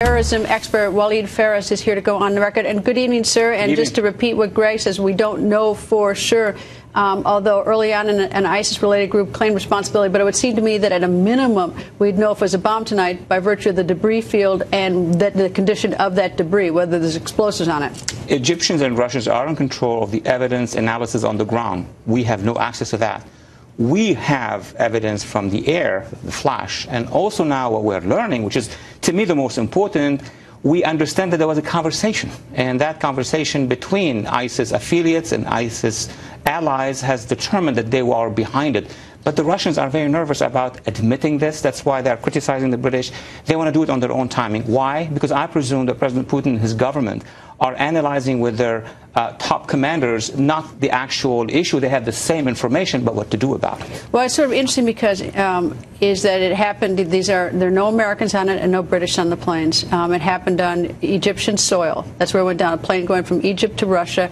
Terrorism expert Walid Phares is here to go on the record. And good evening, sir. And just to repeat what Greg says, we don't know for sure, although early on an ISIS-related group claimed responsibility. But it would seem to me that at a minimum, we'd know if it was a bomb tonight by virtue of the debris field and the condition of that debris, whether there's explosives on it. Egyptians and Russians are in control of the evidence analysis on the ground. We have no access to that. We have evidence from the air, the flash, and also now what we're learning, which is, to me, the most important, we understand that there was a conversation. And that conversation between ISIS affiliates and ISIS allies has determined that they were behind it. But the Russians are very nervous about admitting this. That's why they're criticizing the British. They want to do it on their own timing. Why? Because I presume that President Putin and his government are analyzing with their top commanders not the actual issue. They have the same information, but what to do about it. Well, it's sort of interesting because is that it happened, there are no Americans on it and no British on the planes. It happened on Egyptian soil. That's where it went down, a plane going from Egypt to Russia.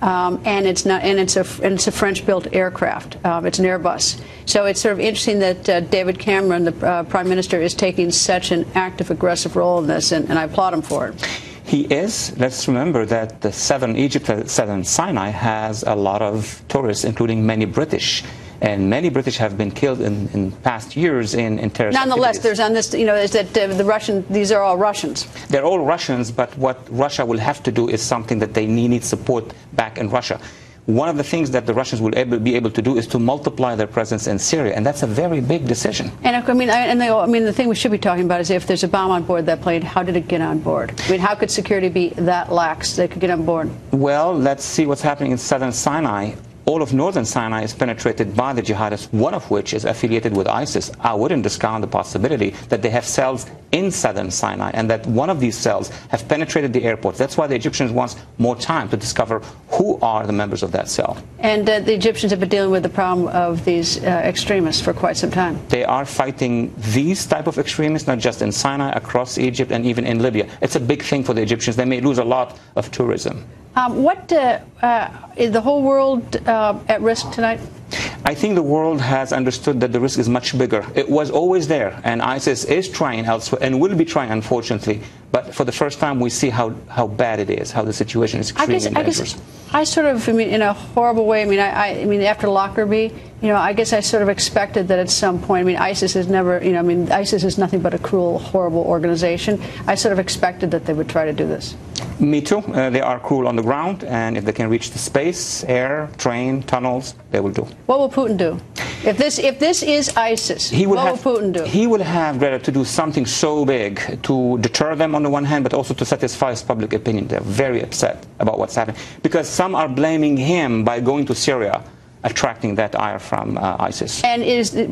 And it's a French-built aircraft. It's an Airbus. So it's sort of interesting that David Cameron, the Prime Minister, is taking such an active, aggressive role in this, and I applaud him for it. He is. Let's remember that the southern Egypt, southern Sinai, has a lot of tourists, including many British. And many British have been killed in past years in terrorist Nonetheless, activities. there's on this, is that the Russian, these are all Russians. They're all Russians, but what Russia will have to do is something that they need support back in Russia. One of the things that the Russians will be able to do is to multiply their presence in Syria, and that's a very big decision. And the thing we should be talking about is if there's a bomb on board that plane, how did it get on board? I mean, how could security be that lax that it could get on board? Well, let's see what's happening in southern Sinai. All of northern Sinai is penetrated by the jihadists, one of which is affiliated with ISIS. I wouldn't discount the possibility that they have cells in southern Sinai and that one of these cells have penetrated the airport. That's why the Egyptians want more time to discover who are the members of that cell. And the Egyptians have been dealing with the problem of these extremists for quite some time. They are fighting these type of extremists, not just in Sinai, across Egypt and even in Libya. It's a big thing for the Egyptians. They may lose a lot of tourism. Is the whole world at risk tonight? I think the world has understood that the risk is much bigger. It was always there, and ISIS is trying elsewhere and will be trying, unfortunately. But for the first time, we see how bad it is, how the situation is extremely dangerous. I sort of, in a horrible way, I mean, after Lockerbie, I guess I sort of expected that at some point, ISIS is never, ISIS is nothing but a cruel, horrible organization. I sort of expected that they would try to do this. Me too. They are cruel on the ground, and if they can reach the space, air, train, tunnels, they will do. What will Putin do? If this is ISIS, what will Putin do? He will have, Greta, to do something so big to deter them on the one hand, but also to satisfy his public opinion. They're very upset about what's happening, because some are blaming him by going to Syria, attracting that ire from ISIS. And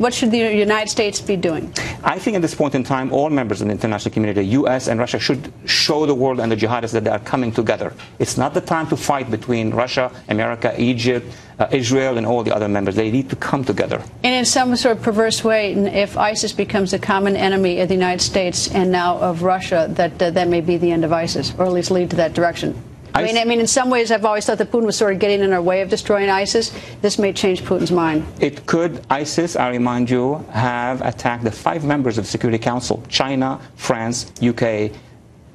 what should the United States be doing? I think at this point in time, all members of the international community, U.S. and Russia, should show the world and the jihadists that they are coming together. It's not the time to fight between Russia, America, Egypt, Israel, and all the other members. They need to come together. And in some sort of perverse way, if ISIS becomes a common enemy of the United States and now of Russia, that may be the end of ISIS, or at least lead to that direction. I mean, in some ways, I've always thought that Putin was sort of getting in our way of destroying ISIS. This may change Putin's mind. It could. ISIS, I remind you, have attacked the 5 members of the Security Council: China, France, UK,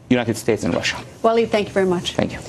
United States, and Russia. Walid, thank you very much. Thank you.